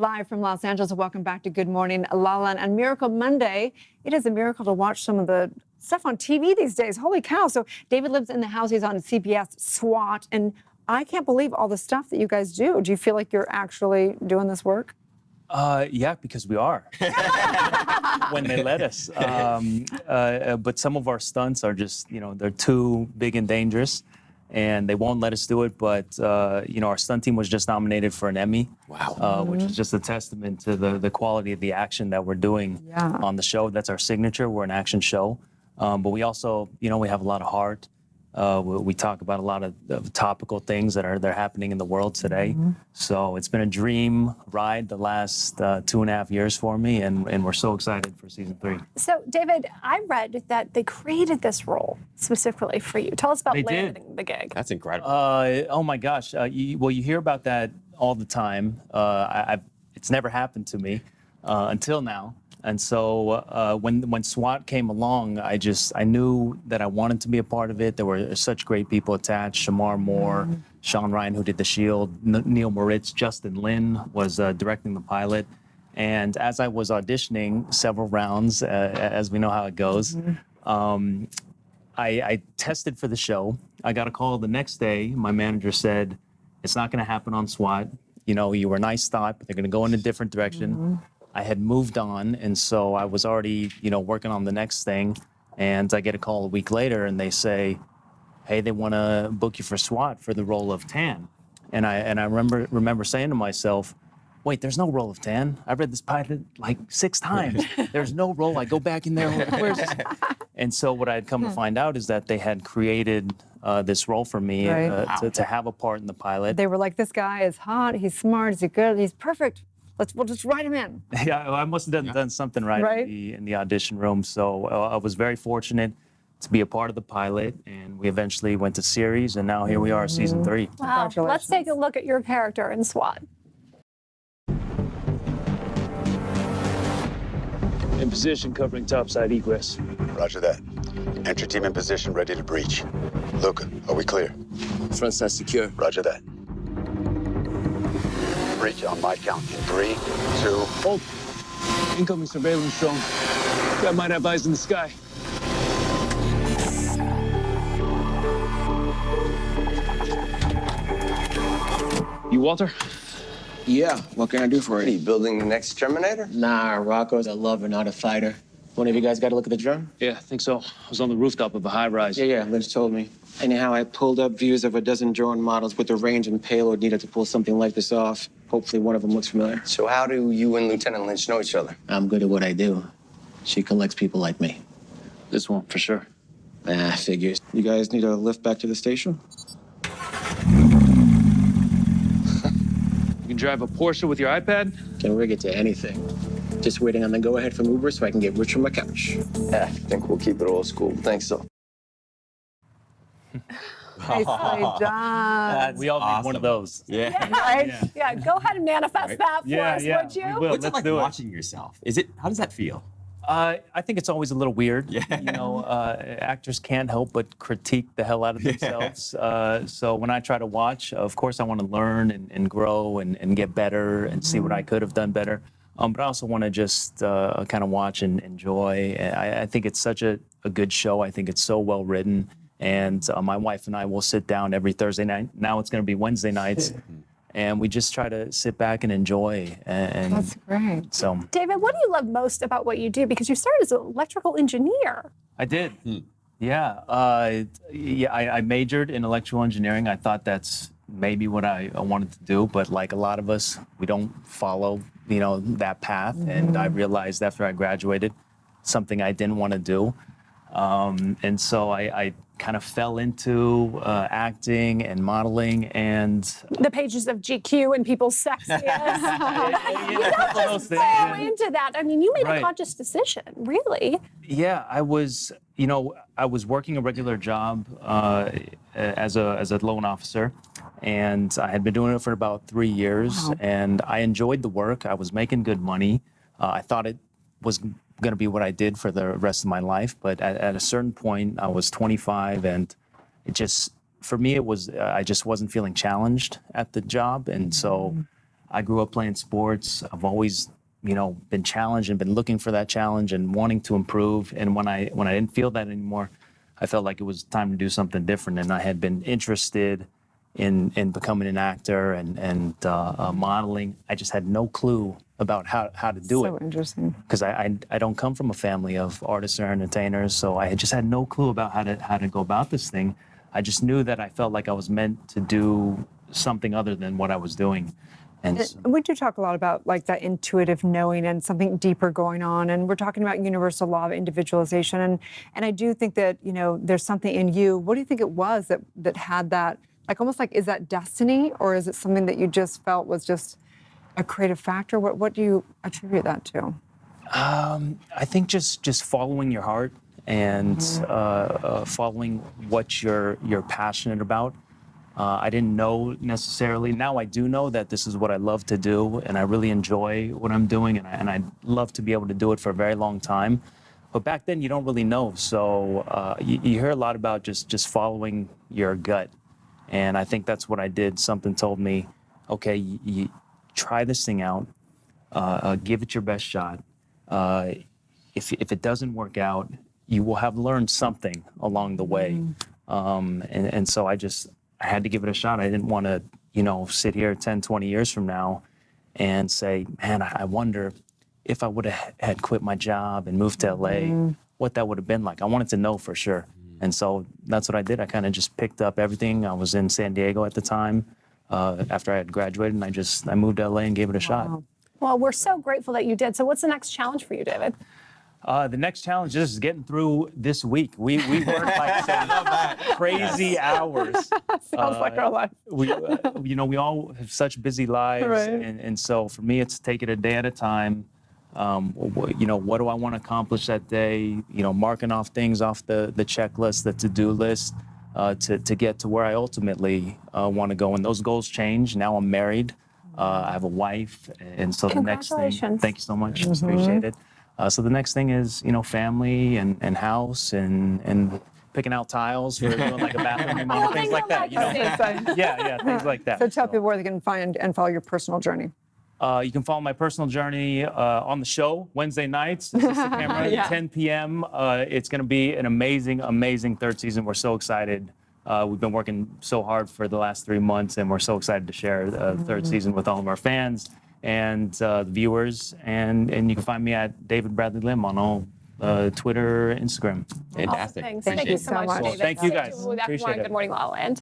Live from Los Angeles, welcome back to Good Morning, LaLa and Miracle Monday. It is a miracle to watch some of the stuff on TV these days. Holy cow. So David lives in the house. He's on CBS SWAT. And I can't believe all the stuff that you guys do. Do you feel like you're actually doing this work? Yeah, because we are. When they let us. But some of our stunts are just, they're too big and dangerous, and they won't let us do it. But, our stunt team was just nominated for an Emmy. Wow. Which is just a testament to the quality of the action that we're doing on the show. That's our signature. We're an action show. But we also, we have a lot of heart. We talk about a lot of topical things that are happening in the world today. So it's been a dream ride the last 2.5 years for me, and we're so excited for season 3. So, David, I read that they created this role specifically for you. Tell us about landing the gig. That's incredible. Oh my gosh. You hear about that all the time. It's never happened to me until now. And so when SWAT came along, I knew that I wanted to be a part of it. There were such great people attached: Shamar Moore, Sean Ryan, who did The Shield, Neil Moritz, Justin Lin was directing the pilot. And as I was auditioning several rounds, as we know how it goes, I tested for the show. I got a call the next day. My manager said, "It's not going to happen on SWAT. You were a nice thought, but they're going to go in a different direction." I had moved on, and so I was already, working on the next thing. And I get a call a week later, and they say, "Hey, they want to book you for SWAT for the role of Tan." And I remember saying to myself, "Wait, there's no role of Tan. I read this pilot like 6 times. There's no role." I go back in there. Where's this? And so what I had come to find out is that they had created this role for me to have a part in the pilot. They were like, this guy is hot, he's smart, he's good, he's perfect. We'll just write him in. Yeah, I must have done something right in the audition room. So I was very fortunate to be a part of the pilot, and we eventually went to series, and now here we are, season 3. Wow. Let's take a look at your character in SWAT. In position, covering topside egress. Roger that. Entry team in position, ready to breach. Luca, are we clear? Front side secure. Roger that. Breach on my count in 3, 2. Hold. Incoming surveillance drone. That might have eyes in the sky. You Walter? Yeah, what can I do for Are you? you building the next Terminator? Nah, Rocco's a lover, not a fighter. One of you guys got a look at the drone? Yeah, I think so. I was on the rooftop of a high-rise. Yeah, Lynch told me. Anyhow, I pulled up views of a dozen drone models with the range and payload needed to pull something like this off. Hopefully one of them looks familiar. So how do you and Lieutenant Lynch know each other? I'm good at what I do. She collects people like me. This one, for sure. Figures. You guys need a lift back to the station? You can drive a Porsche with your iPad? Can rig it to anything. Just waiting on the go-ahead from Uber so I can get rich from my couch. Yeah, I think we'll keep it old school. Thanks, so. Nicely done. We all need one of those. Yeah. Right? Yeah, go ahead and manifest that for us, would you? We will. What's it Let's like do it. watching yourself? How does that feel? I think it's always a little weird. Actors can't help but critique the hell out of themselves. So when I try to watch, of course, I want to learn and grow and get better and see what I could have done better. But I also want to just kind of watch and enjoy. I think it's such a good show. I think it's so well written. And my wife and I will sit down every Thursday night. Now it's going to be Wednesday nights. And we just try to sit back and enjoy. And That's great. So, David, what do you love most about what you do? Because you started as an electrical engineer. I did. Yeah. I majored in electrical engineering. I thought that's maybe what I wanted to do. But like a lot of us, we don't follow, that path. And I realized after I graduated, something I didn't want to do. And so I kind of fell into acting and modeling and The pages of GQ and people's sexiest. You don't just fall into that. I mean, you made a conscious decision, really. Yeah, I was working a regular job as a loan officer, and I had been doing it for about 3 years. Wow. And I enjoyed the work. I was making good money. I thought it was going to be what I did for the rest of my life. But at a certain point, I was 25, and for me, it was, I just wasn't feeling challenged at the job. And so I grew up playing sports. I've always, been challenged and been looking for that challenge and wanting to improve. And when I didn't feel that anymore, I felt like it was time to do something different. And I had been interested in becoming an actor and modeling. I just had no clue about how to do it. So interesting. Because I don't come from a family of artists or entertainers, so I just had no clue about how to go about this thing. I just knew that I felt like I was meant to do something other than what I was doing. And so, We do talk a lot about like that intuitive knowing and something deeper going on, and we're talking about universal law of individualization, and I do think that there's something in you. What do you think it was that had that, like almost like, is that destiny, or is it something that you just felt was just a creative factor? What do you attribute that to? I think just following your heart and following what you're passionate about. I didn't know necessarily. Now I do know that this is what I love to do, and I really enjoy what I'm doing, and I'd love to be able to do it for a very long time. But back then, you don't really know. So you hear a lot about just following your gut, and I think that's what I did. Something told me, okay, you try this thing out, give it your best shot. If it doesn't work out, you will have learned something along the way. And so I had to give it a shot. I didn't want to, sit here 10, 20 years from now and say, man, I wonder if I would have had quit my job and moved to LA, what that would have been like. I wanted to know for sure. And so that's what I did. I kind of just picked up everything. I was in San Diego at the time after I had graduated, and I moved to LA and gave it a shot. Well, we're so grateful that you did. So what's the next challenge for you, David? The next challenge is getting through this week. We work like some crazy hours. Sounds like our life. We all have such busy lives, Right. and so for me, it's take it a day at a time. What do I want to accomplish that day? Marking off things off the checklist, the to-do list, to get to where I ultimately want to go. And those goals change. Now I'm married. I have a wife, and so the next thing. Congratulations. Thank you so much. Appreciate it. So the next thing is, family and house and picking out tiles for doing like a bathroom remodel, things like that. Yeah, things like that. So tell people where they can find and follow your personal journey. You can follow my personal journey on the show Wednesday nights. This is the camera, 10 p.m. It's going to be an amazing, amazing third season. We're so excited. We've been working so hard for the last 3 months, and we're so excited to share the third season with all of our fans and the viewers. And you can find me at David Bradley Lim on all Twitter, Instagram. Fantastic. Thanks. Appreciate Thank you it. so much, Well, David. thank you, guys. We'll be back Appreciate tomorrow on it. Good Morning LaLa Land.